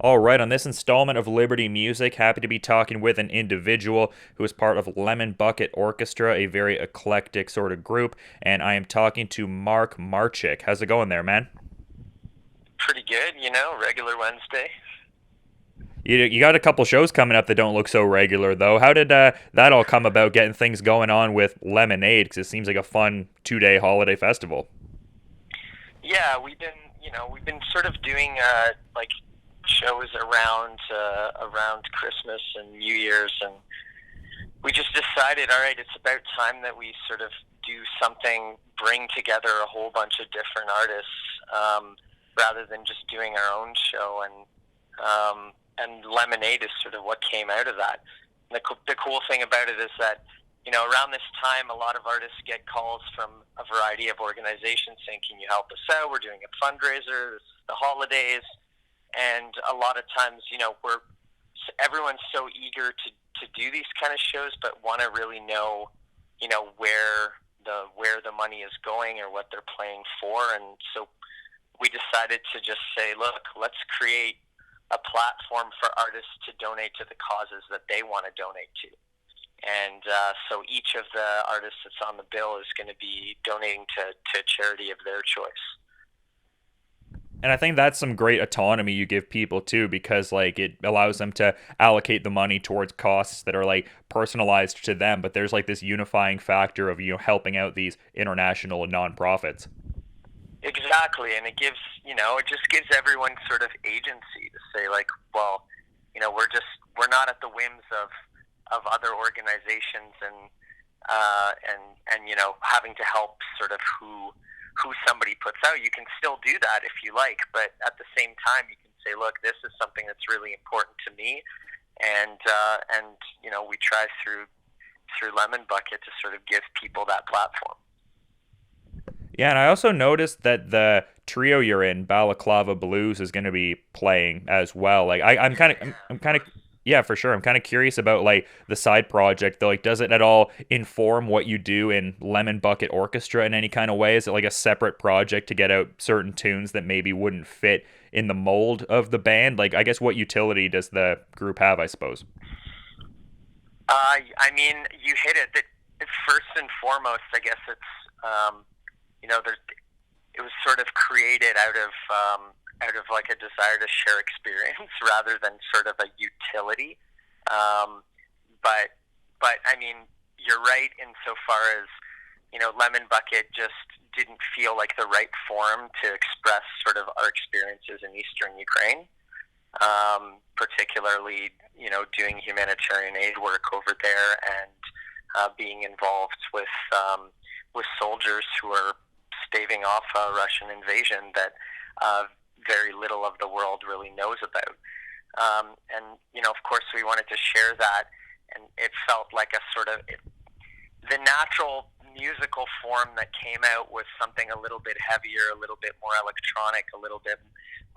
All right, on this installment of Liberty Music, happy to be talking with an individual who is part of Lemon Bucket Orchestra, a very eclectic sort of group, and I am talking to Mark Marchik. How's it going there, man? Pretty good, regular Wednesday. You got a couple shows coming up that don't look so regular, though. How did that all come about, getting things going on with Lemonade? Because it seems like a fun 2 day holiday festival. Yeah, we've been sort of doing like shows around Christmas and New Year's, and we just decided, all right, it's about time that we sort of do something, bring together a whole bunch of different artists, rather than just doing our own show. And Lemonade is sort of what came out of that. And the cool thing about it is that, around this time, a lot of artists get calls from a variety of organizations saying, can you help us out? We're doing a fundraiser, it's the holidays. And a lot of times, everyone's so eager to do these kind of shows, but want to really know, where the money is going or what they're playing for. And so we decided to just say, look, let's create a platform for artists to donate to the causes that they want to donate to. And so each of the artists that's on the bill is going to be donating to a charity of their choice. And I think that's some great autonomy you give people too, because like it allows them to allocate the money towards costs that are like personalized to them. But there's like this unifying factor of helping out these international nonprofits. Exactly, and it just gives everyone sort of agency to say, like, well, we're not at the whims of other organizations, and having to help sort of who somebody puts out. You can still do that if you like, but at the same time, you can say, look, this is something that's really important to me, and we try through Lemon Bucket to sort of give people that platform. Yeah, and I also noticed that the trio you're in, Balaclava Blues, is going to be playing as well. Like I'm kind of, yeah, for sure. I'm kind of curious about like the side project. Though, like, does it at all inform what you do in Lemon Bucket Orchestra in any kind of way? Is it like a separate project to get out certain tunes that maybe wouldn't fit in the mold of the band? Like, I guess what utility does the group have? I suppose. I mean, you hit it. That first and foremost, I guess it's there. It was sort of created out of like a desire to share experience rather than sort of a utility. Um, but I mean, you're right insofar as Lemon Bucket just didn't feel like the right forum to express sort of our experiences in Eastern Ukraine, particularly doing humanitarian aid work over there, and being involved with soldiers who are staving off a Russian invasion that very little of the world really knows about. And of course, we wanted to share that, and it felt like a sort of the natural musical form that came out was something a little bit heavier, a little bit more electronic, a little bit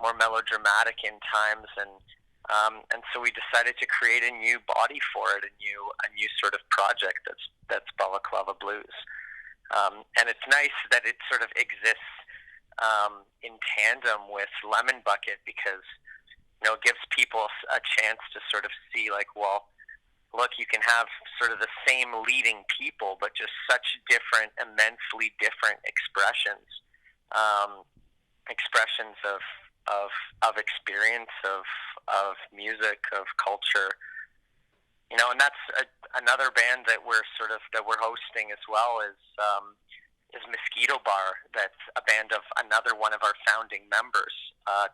more melodramatic in times, and so we decided to create a new body for it, a new sort of project that's Balaclava Blues. And it's nice that it sort of exists in tandem with Lemon Bucket, because it gives people a chance to sort of see, like, well, look, you can have sort of the same leading people, but just such different, immensely different expressions, expressions of experience, of music, of culture. And that's another band that we're hosting as well, is Mosquito Bar. That's a band of another one of our founding members,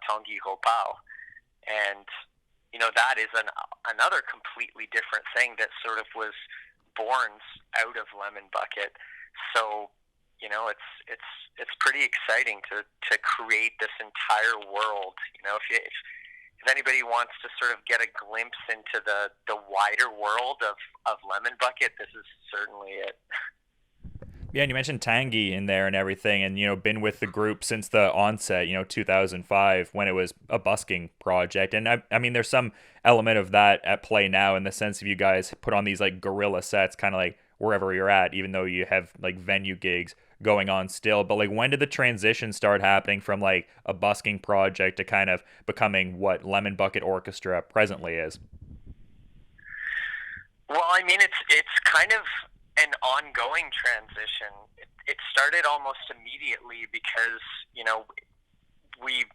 Tanguy Hopao, and that is another completely different thing that sort of was born out of Lemon Bucket. So it's pretty exciting to create this entire world. If anybody wants to sort of get a glimpse into the wider world of Lemon Bucket, this is certainly it. Yeah, and you mentioned Tangy in there and everything, and been with the group since the onset, 2005, when it was a busking project. And I mean, there's some element of that at play now, in the sense of you guys put on these like guerrilla sets, kind of like wherever you're at, even though you have like venue gigs going on still. But like, when did the transition start happening from like a busking project to kind of becoming what Lemon Bucket Orchestra presently is? Well, I mean, it's kind of an ongoing transition. It started almost immediately because we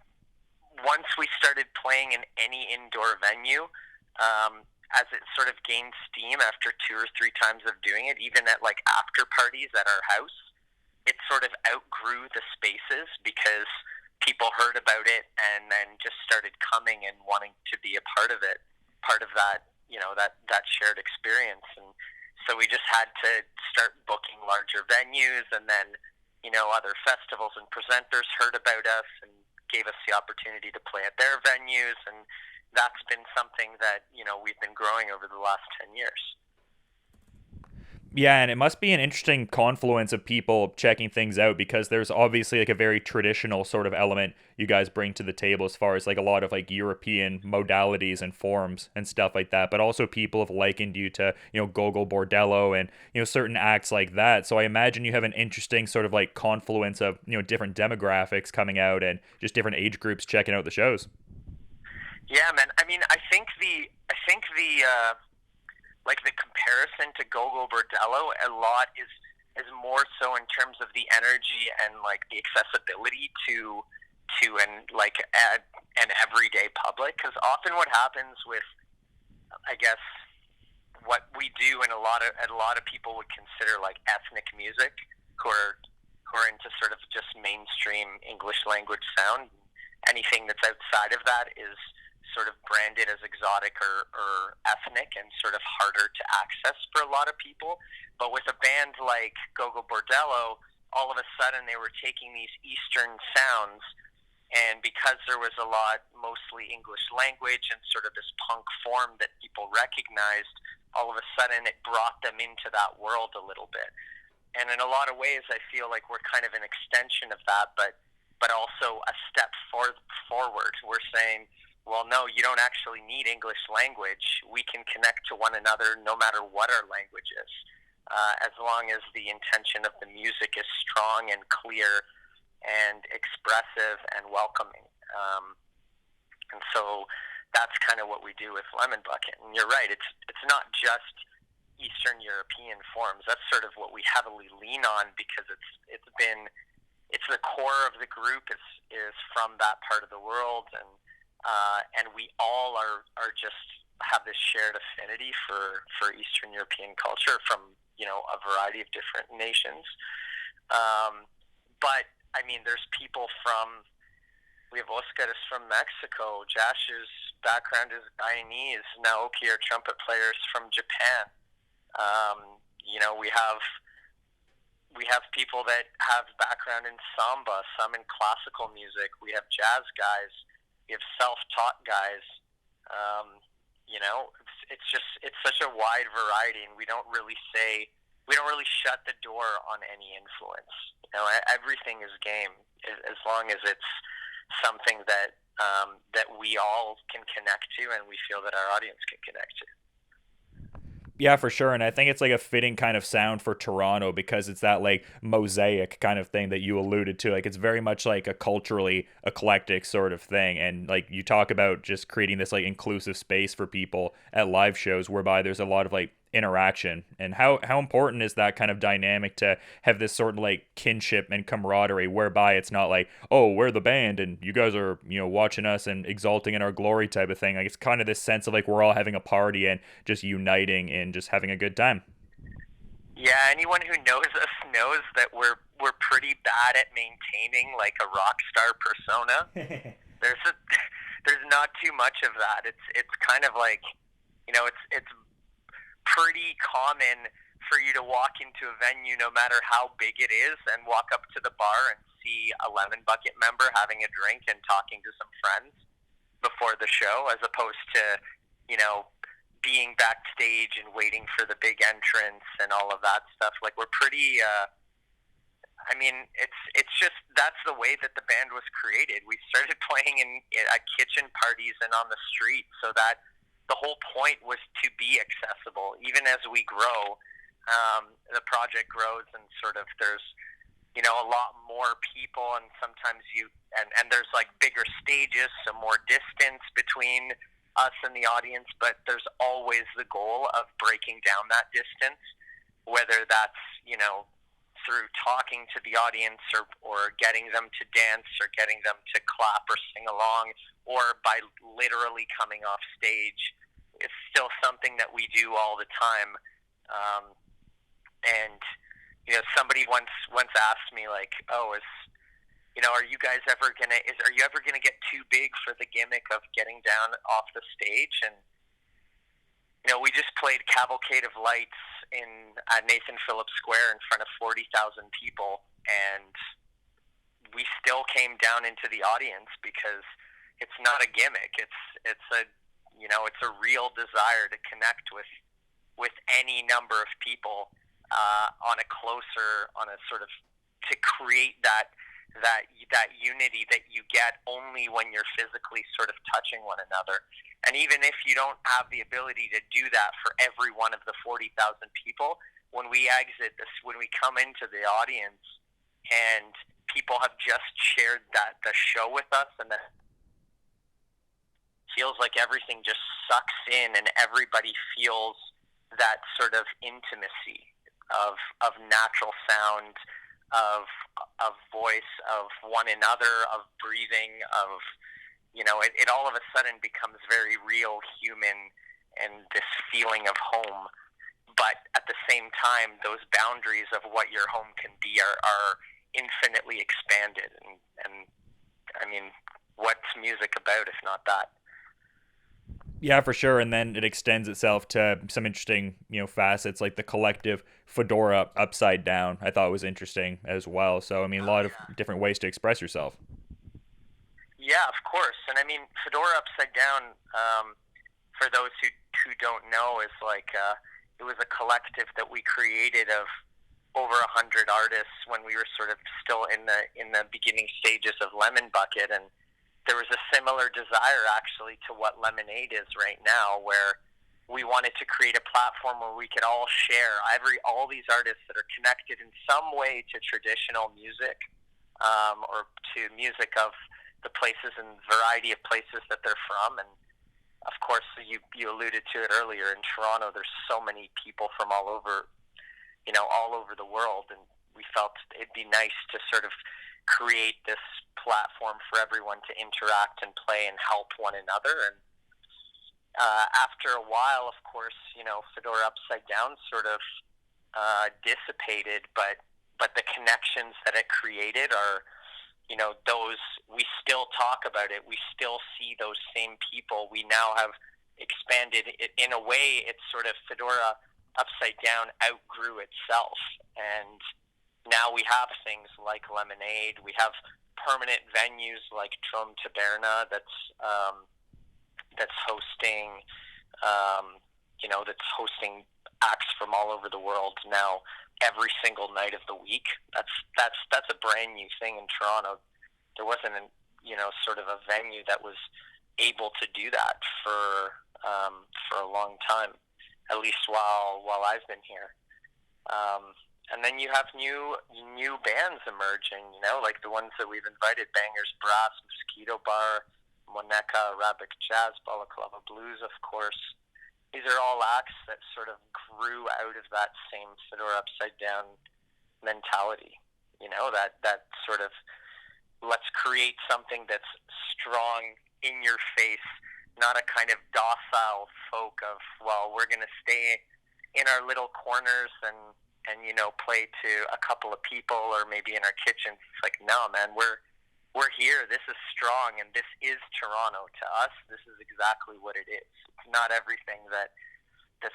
once we started playing in any indoor venue, as it sort of gained steam after two or three times of doing it, even at like after parties at our house, it sort of outgrew the spaces because people heard about it and then just started coming and wanting to be a part of it, part of that, that shared experience. And so we just had to start booking larger venues, and then, other festivals and presenters heard about us and gave us the opportunity to play at their venues, and that's been something that we've been growing over the last 10 years. Yeah, and it must be an interesting confluence of people checking things out because there's obviously like a very traditional sort of element you guys bring to the table as far as like a lot of like European modalities and forms and stuff like that. But also people have likened you to, Gogol Bordello and, certain acts like that. So I imagine you have an interesting sort of like confluence of, different demographics coming out and just different age groups checking out the shows. Yeah, man. I mean, I think the like the comparison to Gogol Bordello a lot is more so in terms of the energy and like the accessibility to an everyday public. Because often what happens with, I guess, what we do, and a lot of people would consider like ethnic music, who are into sort of just mainstream English language sound. Anything that's outside of that is sort of branded as exotic or ethnic and sort of harder to access for a lot of people. But with a band like Gogol Bordello, all of a sudden they were taking these Eastern sounds, and because there was a lot mostly English language and sort of this punk form that people recognized, all of a sudden it brought them into that world a little bit. And in a lot of ways, I feel like we're kind of an extension of that, but also a step forward. We're saying, well, no, you don't actually need English language. We can connect to one another no matter what our language is, as long as the intention of the music is strong and clear and expressive and welcoming. And so that's kind of what we do with Lemon Bucket. And you're right, it's not just Eastern European forms. That's sort of what we heavily lean on because it's the core of the group is from that part of the world, and we all are just have this shared affinity for Eastern European culture from a variety of different nations. But I mean, there's people we have Oscar is from Mexico, Josh's background is Guyanese, Naoki are trumpet players from Japan. We have people that have background in samba, some in classical music. We have jazz guys. We have self-taught guys. It's such a wide variety, and we don't really shut the door on any influence. Everything is game as long as it's something that we all can connect to, and we feel that our audience can connect to. Yeah, for sure. And I think it's like a fitting kind of sound for Toronto because it's that like mosaic kind of thing that you alluded to. Like it's very much like a culturally eclectic sort of thing. And like you talk about just creating this like inclusive space for people at live shows whereby there's a lot of like interaction. And how important is that kind of dynamic to have this sort of like kinship and camaraderie whereby it's not like, oh, we're the band and you guys are, watching us and exalting in our glory type of thing. Like it's kind of this sense of like we're all having a party and just uniting and just having a good time. Yeah, anyone who knows us knows that we're pretty bad at maintaining like a rock star persona. There's not too much of that. It's kind of like, it's pretty common for you to walk into a venue, no matter how big it is, and walk up to the bar and see a Lemon Bucket member having a drink and talking to some friends before the show, as opposed to, being backstage and waiting for the big entrance and all of that stuff. Like we're pretty, it's just, that's the way that the band was created. We started playing at kitchen parties and on the street, so that the whole point was to be accessible. Even as we grow, the project grows, and sort of there's a lot more people, and sometimes and there's like bigger stages, so more distance between us and the audience, but there's always the goal of breaking down that distance, whether that's, through talking to the audience, or getting them to dance, or getting them to clap or sing along, or by literally coming off stage. It's still something that we do all the time. And somebody once asked me, like, oh, are you guys ever gonna get too big for the gimmick of getting down off the stage? And we just played Cavalcade of Lights at Nathan Phillips Square in front of 40,000 people, and we still came down into the audience because it's not a gimmick. It's a real desire to connect with any number of people, on a sort of, to create that unity that you get only when you're physically sort of touching one another. And even if you don't have the ability to do that for every one of the 40,000 people, when we come into the audience and people have just shared the show with us, and that feels like everything just sucks in, and everybody feels that sort of intimacy of natural sound, of voice, of one another, of breathing, of it all of a sudden becomes very real, human, and this feeling of home. But at the same time, those boundaries of what your home can be are infinitely expanded. And I mean, what's music about if not that? Yeah, for sure. And then it extends itself to some interesting, facets like the collective Fedora upside down. I thought was interesting as well. So I mean, a Oh lot of yeah. different ways to express yourself. Yeah, of course. And I mean, Fedora Upside Down, for those who don't know, is like, it was a collective that we created of over 100 artists when we were sort of still in the beginning stages of Lemon Bucket. And there was a similar desire actually to what Lemonade is right now, where we wanted to create a platform where we could all share all these artists that are connected in some way to traditional music, or to music of the places and variety of places that they're from. And of course, you alluded to it earlier, in Toronto there's so many people from all over the world, and we felt it'd be nice to sort of create this platform for everyone to interact and play and help one another. And after a while, of course, Fedora Upside Down sort of dissipated, but the connections that it created are, those, we still talk about it. We still see those same people. We now have expanded it in a way. It's sort of, Fedora Upside Down outgrew itself, and now we have things like Lemonade. We have permanent venues like Trom Taberna that's hosting, that's hosting acts from all over the world now every single night of the week. That's a brand new thing in Toronto. There wasn't sort of a venue that was able to do that for a long time, at least while I've been here. And then you have new bands emerging, like the ones that we've invited: Bangers Brass, Mosquito Bar, Moneka, Arabic Jazz, Balaclava Blues, of course. These are all acts that sort of grew out of that same Fedora Upside Down mentality, that sort of, let's create something that's strong, in your face, not a kind of docile folk of, well, we're going to stay in our little corners and play to a couple of people, or maybe in our kitchens. It's like, no, man, we're here. This is strong, and this is Toronto. To us, this is exactly what it is. It's not everything that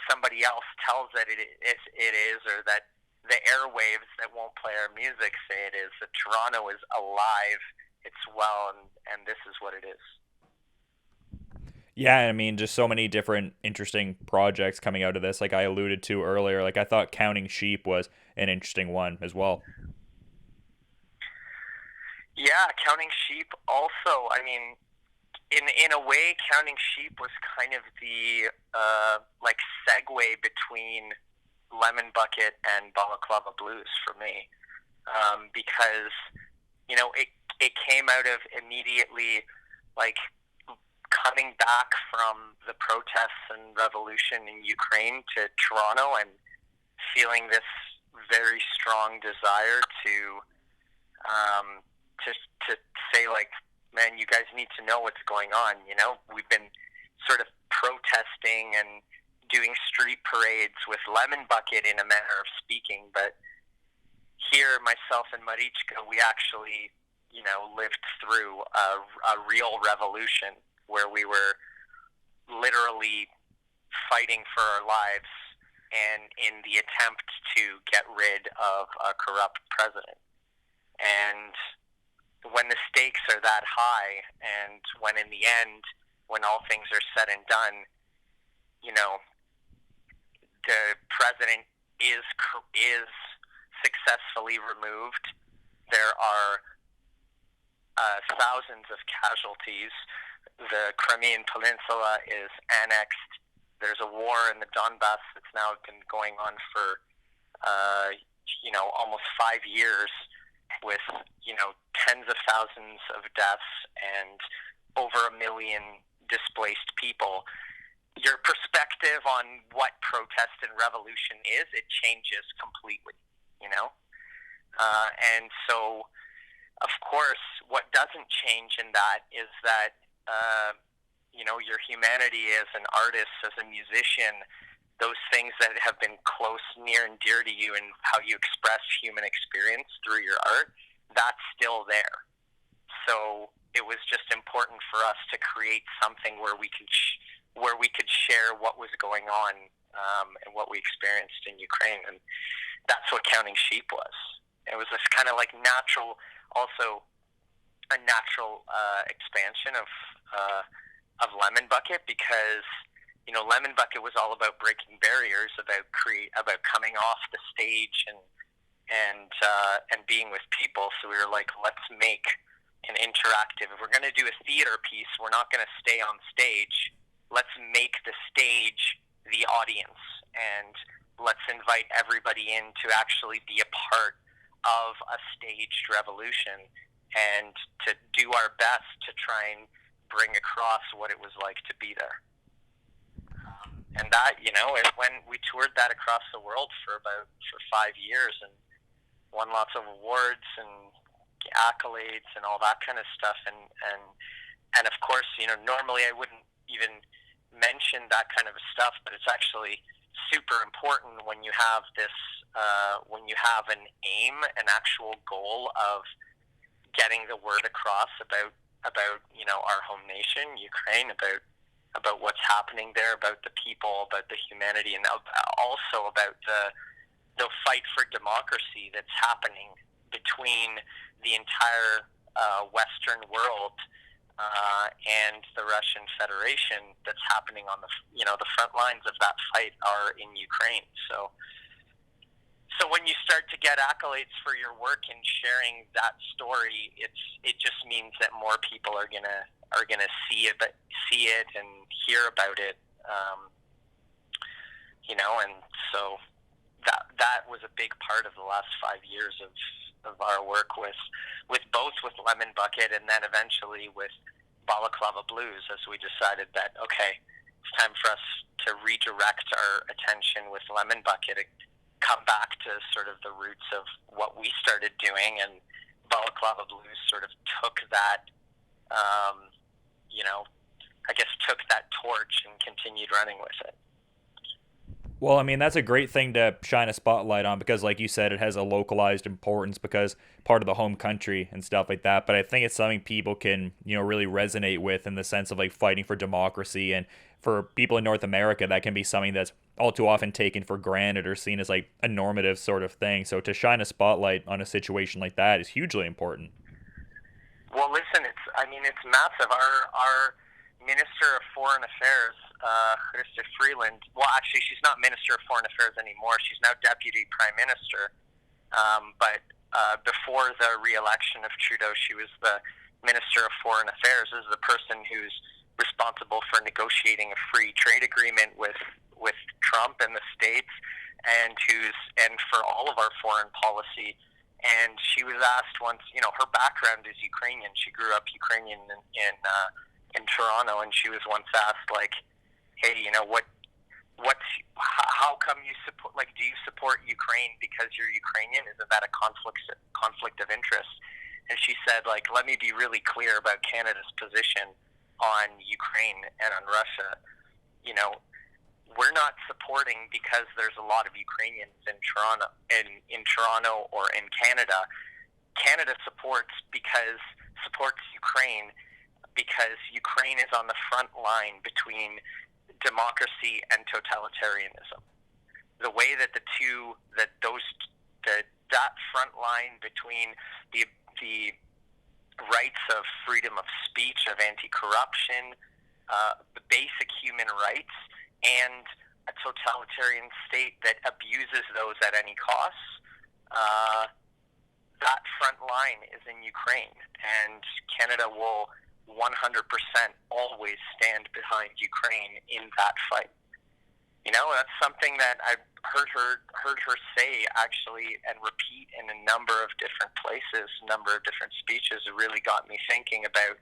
somebody else tells that it is, or that the airwaves that won't play our music say it is. That Toronto is alive, it's well, and this is what it is. Yeah, I mean, just so many different interesting projects coming out of this. Like I alluded to earlier, like I thought Counting Sheep was an interesting one as well. Yeah, Counting Sheep also, I mean, in a way, Counting Sheep was kind of the like segue between Lemon Bucket and Balaclava Blues for me. because it came out of immediately like coming back from the protests and revolution in Ukraine to Toronto and feeling this very strong desire um, to say like, man, you guys need to know what's going on. We've been sort of protesting and doing street parades with Lemon Bucket in a manner of speaking, but here, myself and Marichka, we actually, lived through a real revolution where we were literally fighting for our lives and in the attempt to get rid of a corrupt president. And when the stakes are that high, and when in the end, when all things are said and done, the president is successfully removed. There are thousands of casualties. The Crimean Peninsula is annexed. There's a war in the Donbass that's now been going on for almost 5 years, with tens of thousands of deaths and over 1 million displaced people. Your perspective on what protest and revolution is, it changes completely, and so, of course, what doesn't change in that is that, your humanity as an artist, as a musician, those things that have been close, near, and dear to you, and how you express human experience through your art, that's still there. So it was just important for us to create something where we could share what was going on, and what we experienced in Ukraine, and that's what Counting Sheep was. It was this kind of like natural, also a natural expansion of Lemon Bucket, because Lemon Bucket was all about breaking barriers, about coming off the stage and being with people. So we were like, let's make an interactive. If we're going to do a theater piece, we're not going to stay on stage. Let's make the stage the audience, and let's invite everybody in to actually be a part of a staged revolution, and to do our best to try and bring across what it was like to be there. And that, when we toured that across the world for 5 years and won lots of awards and accolades and all that kind of stuff, and of course, normally I wouldn't even mention that kind of stuff, but it's actually super important when you have this, when you have an aim, an actual goal of getting the word across about our home nation, Ukraine, about what's happening there, about the people, about the humanity, and also about the fight for democracy that's happening between the entire Western world and the Russian Federation, that's happening on the front lines of that fight are in Ukraine. So when you start to get accolades for your work and sharing that story, it just means that more people are gonna see it and hear about it, and so that was a big part of the last 5 years of our work with both with Lemon Bucket and then eventually with Balaclava Blues, as we decided that, okay, it's time for us to redirect our attention with Lemon Bucket, come back to sort of the roots of what we started doing, and Balaclava Blues sort of took that, I guess took that torch and continued running with it. Well, I mean, that's a great thing to shine a spotlight on because, like you said, it has a localized importance because part of the home country and stuff like that. But I think it's something people can, really resonate with in the sense of like fighting for democracy. And for people in North America, that can be something that's all too often taken for granted or seen as like a normative sort of thing. So to shine a spotlight on a situation like that is hugely important. Well, listen, it's massive. Our Minister of Foreign Affairs, Chrystia Freeland. Well, actually, she's not Minister of Foreign Affairs anymore. She's now Deputy Prime Minister. But before the re-election of Trudeau, she was the Minister of Foreign Affairs. This is the person who's responsible for negotiating a free trade agreement with Trump and the States, and for all of our foreign policy And she was asked once, her background is Ukrainian. She grew up Ukrainian in Toronto, and she was once asked, like, hey, how come you support, like, do you support Ukraine because you're Ukrainian? Isn't that a conflict of interest? And she said, like, let me be really clear about Canada's position on Ukraine and on Russia. You know, we're not supporting because there's a lot of Ukrainians in Toronto or in Canada. Canada supports Ukraine because Ukraine is on the front line between democracy and totalitarianism. The way that that front line between the rights of freedom of speech, of anti-corruption, the basic human rights, and a totalitarian state that abuses those at any cost. That front line is in Ukraine, and Canada will 100% always stand behind Ukraine in that fight. That's something that I've heard her say, actually, and repeat in a number of different places, a number of different speeches. It really got me thinking about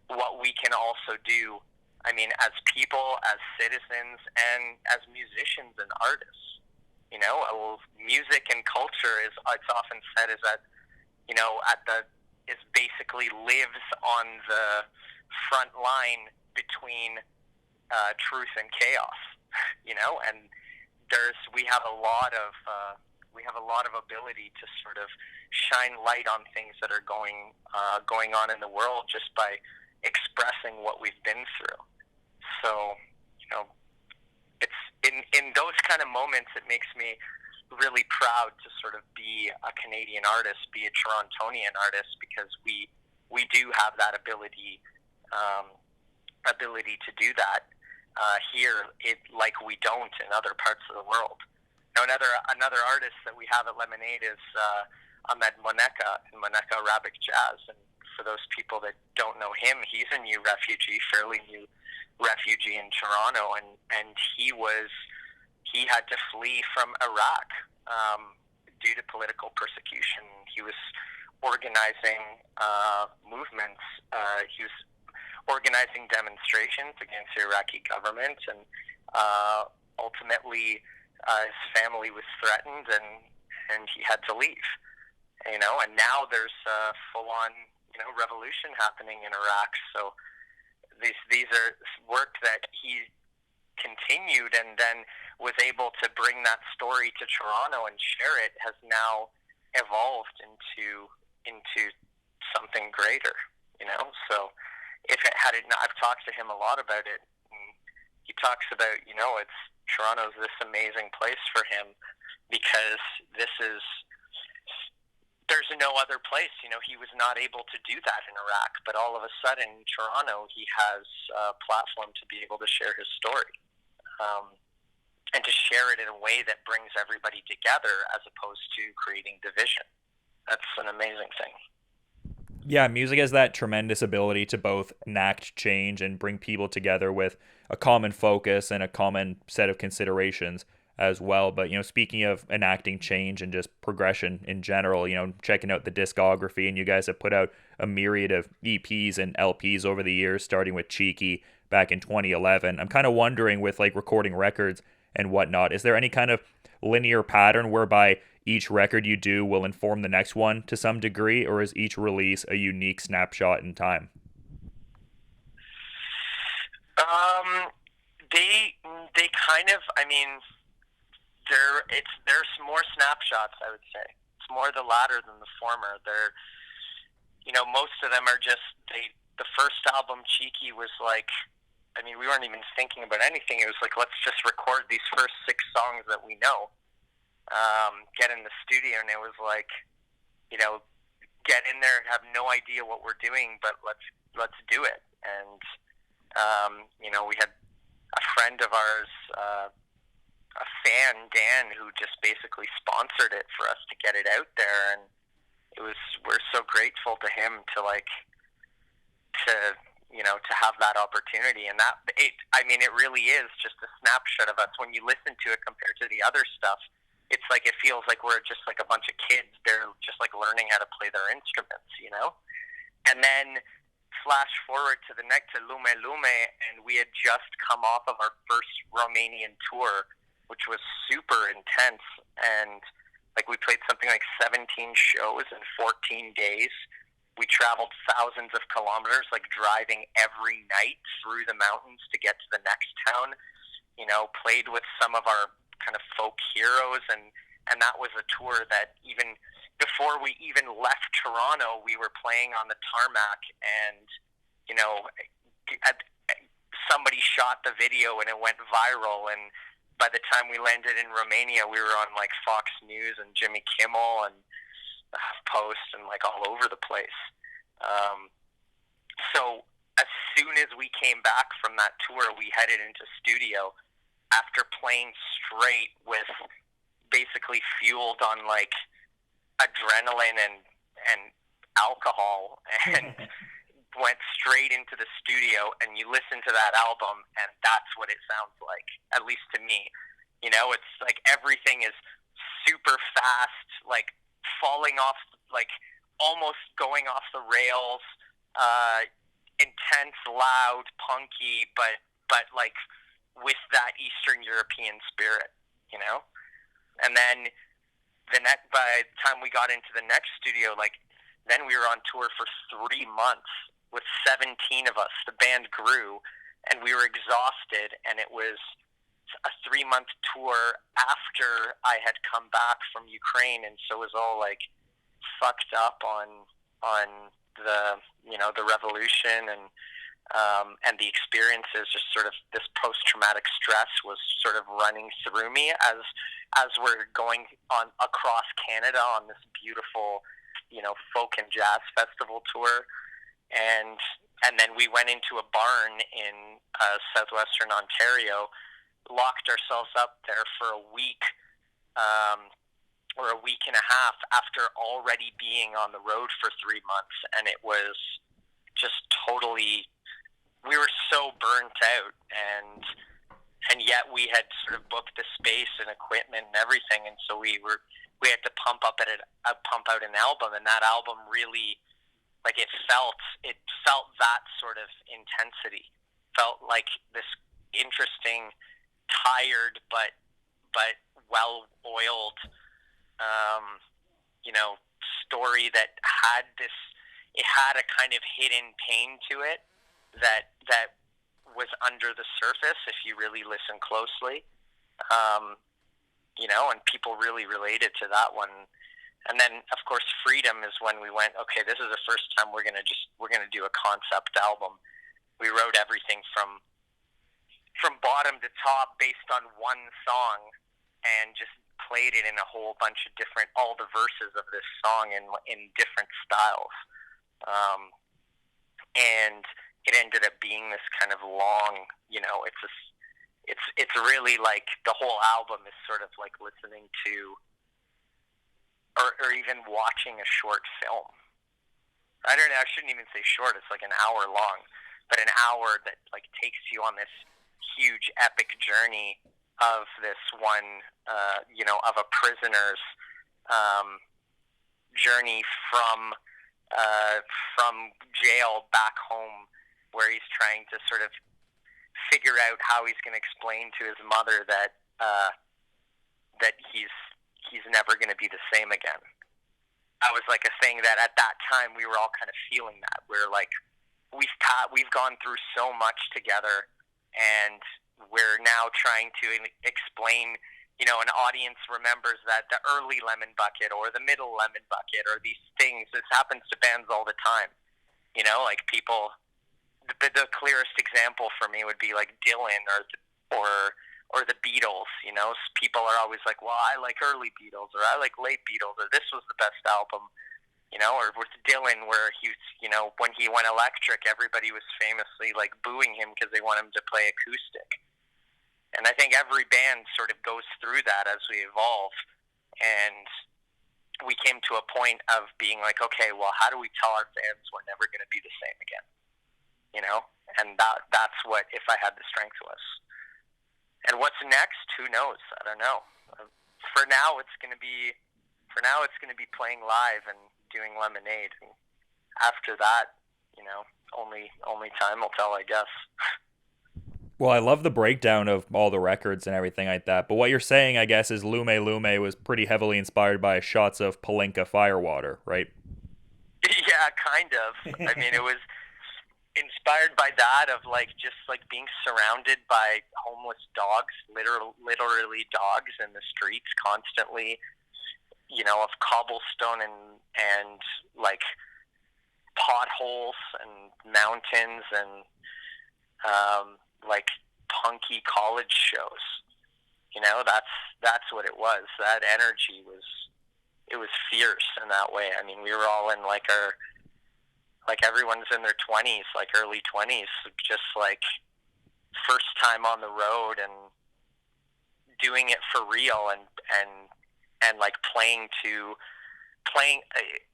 what we can also do, I mean, as people, as citizens, and as musicians and artists. Music and culture it's often said is that, is basically lives on the front line between truth and chaos, and we have a lot of ability to sort of shine light on things that are going on in the world just by expressing what we've been through. So, it's in those kind of moments, it makes me really proud to sort of be a Canadian artist, be a Torontonian artist, because we do have that ability to do that here, like we don't in other parts of the world. Another artist that we have at Lemonade is Ahmed Moneka in Moneka Arabic Jazz, and for those people that don't know him, he's a new refugee, fairly new refugee in Toronto, and he had to flee from Iraq due to political persecution. He was organizing movements. He was organizing demonstrations against the Iraqi government, and ultimately his family was threatened, and he had to leave. And now there's a full-on revolution happening in Iraq. So these are work that he continued and then was able to bring that story to Toronto and share it, has now evolved into something greater. So I've talked to him a lot about it. And he talks about Toronto's this amazing place for him because there's no other place. He was not able to do that in Iraq, but all of a sudden in Toronto, he has a platform to be able to share his story, and to share it in a way that brings everybody together as opposed to creating division. That's an amazing thing. Yeah, music has that tremendous ability to both enact change and bring people together with a common focus and a common set of considerations as well. But, speaking of enacting change and just progression in general, checking out the discography, and you guys have put out a myriad of EPs and LPs over the years, starting with Cheeky back in 2011. I'm kind of wondering, with like recording records and whatnot, is there any kind of linear pattern whereby each record you do will inform the next one to some degree, or is each release a unique snapshot in time? They kind of, I mean, there's more snapshots, I would say. It's more the latter than the former. Most of them are just the first album, Cheeky, was like, I mean, we weren't even thinking about anything. It was like, let's just record these first 6 songs that we know. Get in the studio, and it was like, get in there and have no idea what we're doing, but let's do it. And we had a friend of ours, a fan, Dan, who just basically sponsored it for us to get it out there, and we're so grateful to him to have that opportunity. And it really is just a snapshot of us when you listen to it compared to the other stuff. it's like it feels like we're just like a bunch of kids. They're just like learning how to play their instruments, you know. And then flash forward to the next to Lume Lume, and we had just come off of our first Romanian tour, which was super intense. And like we played something like 17 shows in 14 days. We traveled thousands of kilometers, like driving every night through the mountains to get to the next town. You know, played with some of our kind of folk heroes, and that was a tour that even before we even left Toronto, we were playing on the tarmac, and you know, somebody shot the video and it went viral, and by the time we landed in Romania, we were on like Fox News and Jimmy Kimmel and Post and like all over the place. So as soon as we came back from that tour, we headed into studio after playing straight with basically fueled on like adrenaline and alcohol, and went straight into the studio. And you listen to that album and that's what it sounds like, at least to me. You know, it's like everything is super fast, like falling off, like almost going off the rails, intense, loud, punky, but like with that Eastern European spirit, you know. And then by the time we got into the next studio, like then we were on tour for 3 months with 17 of us. The band grew, and we were exhausted, and it was a 3-month tour after I had come back from Ukraine, and so it was all like fucked up on the, you know, the revolution and the experiences. Just sort of this post-traumatic stress was sort of running through me as we're going on across Canada on this beautiful, you know, folk and jazz festival tour. And then we went into a barn in southwestern Ontario, locked ourselves up there for a week, or a week and a half, after already being on the road for 3 months. And it was just totally, we were so burnt out, and yet we had sort of booked the space and equipment and everything, and so we had to pump out an album, and that album really, like, it felt that sort of intensity, felt like this interesting, tired but well oiled, you know, story that had a kind of hidden pain to it that was under the surface if you really listen closely, you know, and people really related to that one. And then, of course, Freedom is when we went, okay, this is the first time we're gonna do a concept album. We wrote everything from bottom to top based on one song, and just played it in a whole bunch of all the verses of this song in different styles. And it ended up being this kind of long, you know, it's really like the whole album is sort of like listening to or even watching a short film. I don't know, I shouldn't even say short, it's like an hour long, but an hour that like takes you on this huge epic journey of this one, you know, of a prisoner's journey from jail back home, where he's trying to sort of figure out how he's going to explain to his mother that he's never going to be the same again. That was like a thing that at that time we were all kind of feeling that. We're like, we've gone through so much together, and we're now trying to explain, you know, an audience remembers that the early Lemon Bucket or the middle Lemon Bucket or these things. This happens to bands all the time. You know, like people, the clearest example for me would be like Dylan or the Beatles. You know, people are always like, well, I like early Beatles, or I like late Beatles, or this was the best album. You know, or with Dylan, where he's, you know, when he went electric, everybody was famously like booing him because they want him to play acoustic. And I think every band sort of goes through that as we evolve. And we came to a point of being like, okay, well, how do we tell our fans we're never going to be the same again? You know, and that's what If I Had the Strength was. And what's next? Who knows? I don't know. for now it's going to be playing live and doing Lemonade. And after that, only time will tell, I guess. Well, I love the breakdown of all the records and everything like that. But what you're saying, I guess, is Lume Lume was pretty heavily inspired by shots of Palenka Firewater, right? Yeah, kind of. I mean, it was inspired by that, of like just like being surrounded by homeless dogs, literally dogs in the streets constantly. Of cobblestone and like potholes and mountains and like punky college shows. That's what it was. That energy was, it was fierce in that way. I mean, we were all in like everyone's in their 20s, like early 20s, just like first time on the road and doing it for real, and like playing,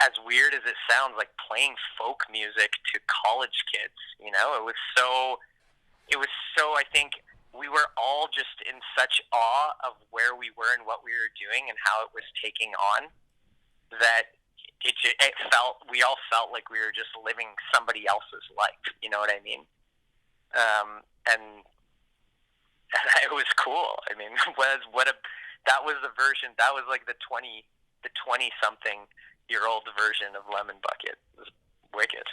as weird as it sounds, like playing folk music to college kids. It was so I think we were all just in such awe of where we were and what we were doing and how it was taking on, that we all felt like we were just living somebody else's life. You know what I mean? And it was cool. I mean, that was the version. That was like the 20 something year old version of Lemon Bucket. It was wicked.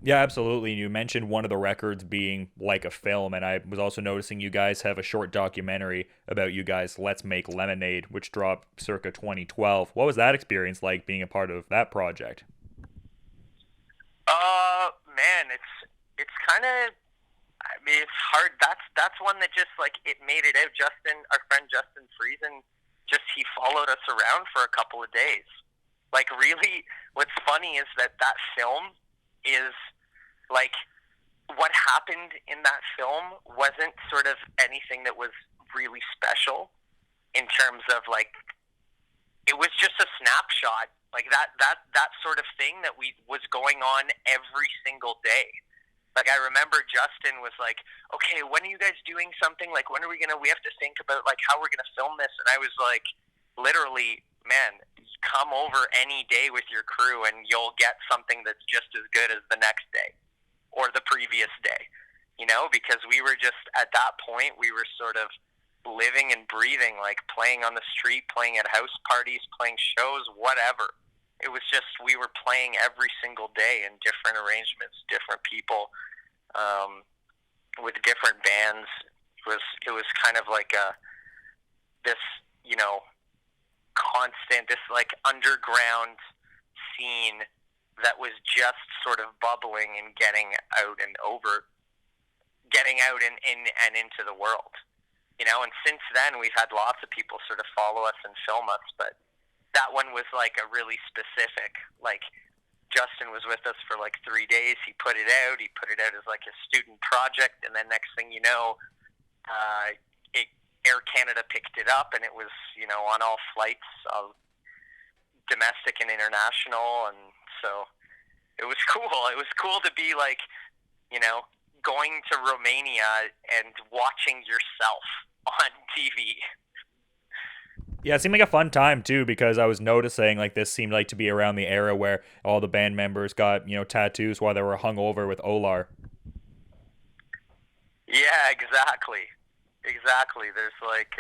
Yeah, absolutely. You mentioned one of the records being like a film, and I was also noticing you guys have a short documentary about you guys, Let's Make Lemonade, which dropped circa 2012. What was that experience like, being a part of that project? Man, it's kind of. I mean, it's hard. That's one that just like it made it out. Our friend Justin Friesen, he followed us around for a couple of days. Like, really, what's funny is that film is like, what happened in that film wasn't sort of anything that was really special in terms of like, it was just a snapshot, like that sort of thing that was going on every single day. Like, I remember Justin was like, okay, when are you guys doing something? Like, when are we have to think about like how we're gonna film this. And I was like, literally, man, come over any day with your crew and you'll get something that's just as good as the next day or the previous day, because we were just, at that point, we were sort of living and breathing, like playing on the street, playing at house parties, playing shows, whatever. It was just, we were playing every single day in different arrangements, different people, with different bands. It was kind of like this, constant, this like underground scene that was just sort of bubbling and getting out and into the world, and since then we've had lots of people sort of follow us and film us, but that one was like a really specific, like, Justin was with us for like 3 days. He put it out as like a student project, and then next thing you know, Air Canada picked it up, and it was, on all flights, domestic and international, and so it was cool. It was cool to be like, going to Romania and watching yourself on TV. Yeah, it seemed like a fun time too, because I was noticing like this seemed like to be around the era where all the band members got, tattoos while they were hungover with Olar. Yeah, exactly. There's like,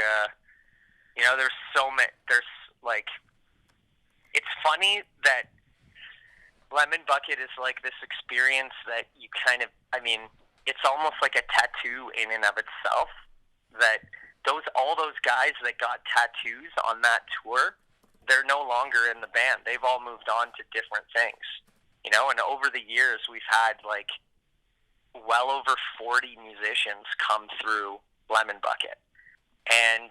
there's so many. There's like, it's funny that Lemon Bucket is like this experience that you kind of, I mean, it's almost like a tattoo in and of itself. That all those guys that got tattoos on that tour, they're no longer in the band. They've all moved on to different things, and over the years we've had like well over 40 musicians come through Lemon Bucket, and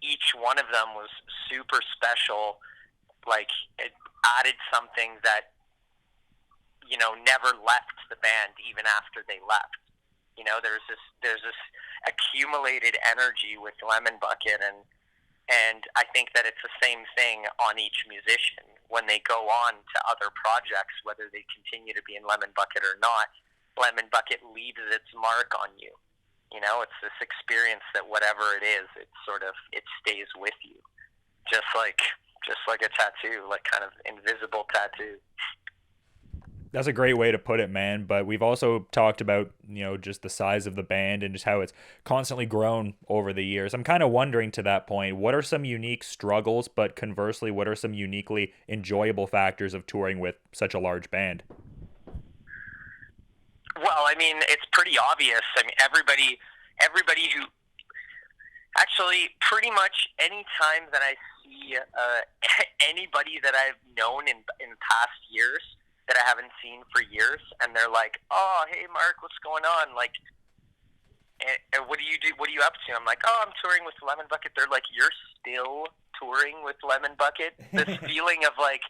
each one of them was super special. Like, it added something that never left the band even after they left. There's this accumulated energy with Lemon Bucket, and I think that it's the same thing on each musician when they go on to other projects, whether they continue to be in Lemon Bucket or not. Lemon Bucket leaves its mark on you. It's this experience that whatever it is, it stays with you, just like just like a tattoo, like kind of invisible tattoo. That's a great way to put it, man. But we've also talked about, just the size of the band and just how it's constantly grown over the years. I'm kind of wondering to that point, what are some unique struggles, but conversely, what are some uniquely enjoyable factors of touring with such a large band? Well, I mean, it's pretty obvious. I mean, everybody who actually pretty much any time that I see anybody that I've known in past years that I haven't seen for years, and they're like, "Oh, hey, Mark, what's going on?" Like, what do you do? What are you up to? I'm like, "Oh, I'm touring with Lemon Bucket." They're like, "You're still touring with Lemon Bucket?" This feeling of like,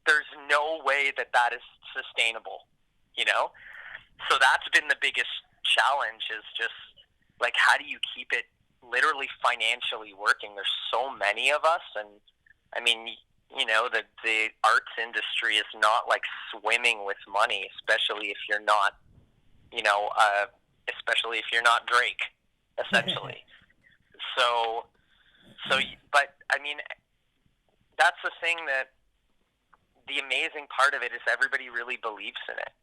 there's no way that that is sustainable, you know. So that's been the biggest challenge, is just like, how do you keep it literally financially working? There's so many of us, and I mean, the arts industry is not like swimming with money, especially if you're not, you know, uh, especially if you're not Drake, essentially. So, but I mean, that's the thing, that the amazing part of it is everybody really believes in it.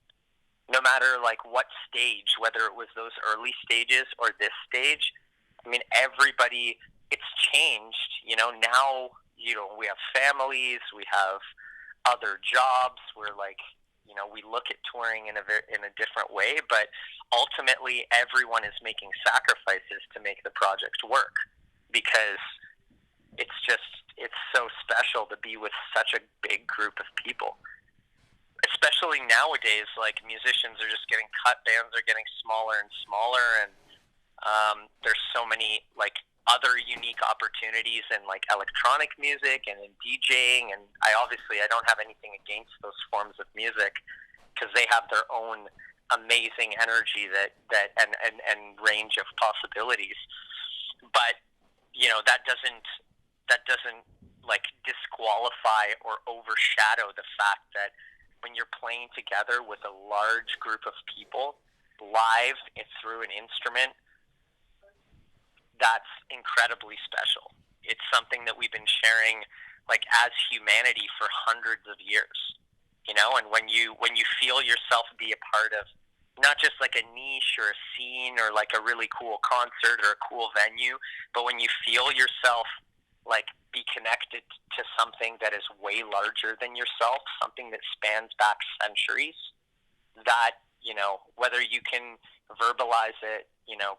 No matter like what stage, whether it was those early stages or this stage, I mean, everybody, it's changed, now, we have families, we have other jobs, we're like, we look at touring in a different way, but ultimately everyone is making sacrifices to make the project work, because it's so special to be with such a big group of people. Especially nowadays, like, musicians are just getting cut, bands are getting smaller and smaller, and there's so many like other unique opportunities in like electronic music and in DJing. And I don't have anything against those forms of music, because they have their own amazing energy and range of possibilities. But that doesn't like disqualify or overshadow the fact that when you're playing together with a large group of people live through an instrument, that's incredibly special. It's something that we've been sharing like as humanity for hundreds of years, and when you feel yourself be a part of not just like a niche or a scene or like a really cool concert or a cool venue, but when you feel yourself like be connected to something that is way larger than yourself, something that spans back centuries, that, whether you can verbalize it,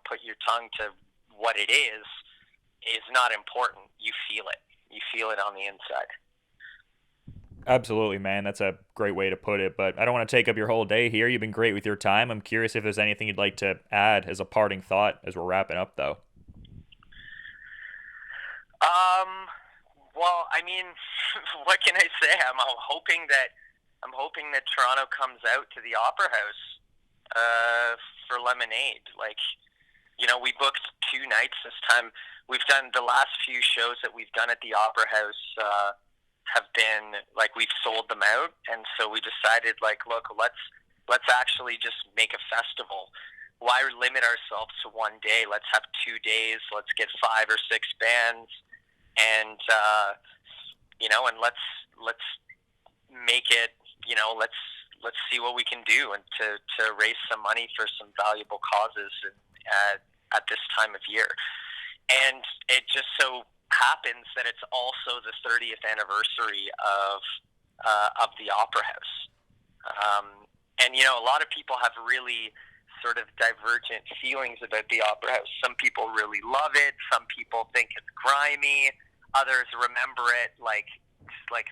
put your tongue to what it is not important. You feel it. You feel it on the inside. Absolutely, man. That's a great way to put it. But I don't want to take up your whole day here. You've been great with your time. I'm curious if there's anything you'd like to add as a parting thought as we're wrapping up, though. Um, well, I mean, what can I say? I'm hoping that Toronto comes out to the Opera House for Lemonade. Like, we booked 2 nights this time. We've done the last few shows that we've done at the Opera House have been like, we've sold them out, and so we decided, like, look, let's actually just make a festival. Why limit ourselves to one day? Let's have 2 days. Let's get 5 or 6 bands, and and let's make it. Let's see what we can do, and to raise some money for some valuable causes, and at this time of year. And it just so happens that it's also the 30th anniversary of the Opera House. And a lot of people have really sort of divergent feelings about the Opera House. Some people really love it. Some people think it's grimy. Others remember it like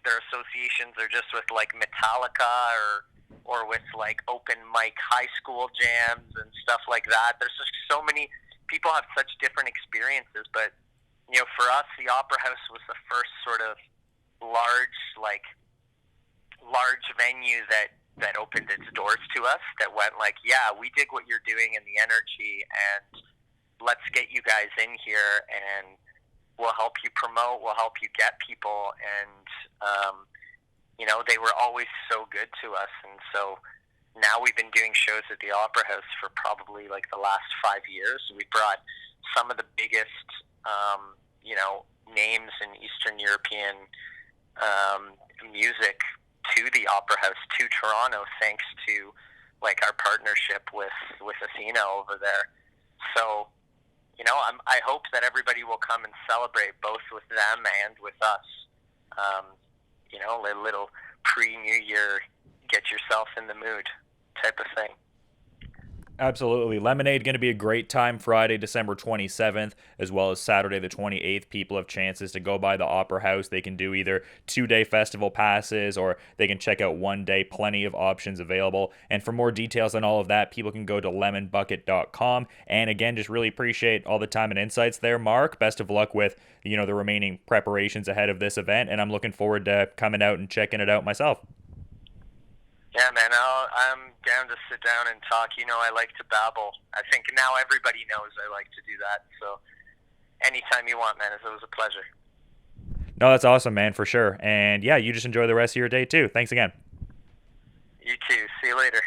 their associations are just with like Metallica or with like open mic high school jams and stuff like that. There's just so many people have such different experiences, but for us, the Opera House was the first sort of large venue that opened its doors to us, that went like, yeah, we dig what you're doing and the energy, and let's get you guys in here, and we'll help you promote, we'll help you get people. And they were always so good to us, and so now we've been doing shows at the Opera House for probably like the last 5 years. We brought some of the biggest, you know, names in Eastern European music to the Opera House, to Toronto, thanks to like our partnership with Athena over there. So, you know, I hope that everybody will come and celebrate both with them and with us. You know, a little pre-New Year, get yourself in the mood type of thing. Absolutely. Lemonade going to be a great time Friday, December 27th, as well as Saturday the 28th. People have chances to go by the Opera House. They can do either 2-day festival passes or they can check out 1 day. Plenty of options available. And for more details on all of that, people can go to lemonbucket.com. And again, just really appreciate all the time and insights there, Mark. Best of luck with, the remaining preparations ahead of this event. And I'm looking forward to coming out and checking it out myself. Yeah, man, I'm down to sit down and talk. You know, I like to babble. I think now everybody knows I like to do that. So anytime you want, man, it was a pleasure. No, that's awesome, man, for sure. And yeah, you just enjoy the rest of your day too. Thanks again. You too. See you later.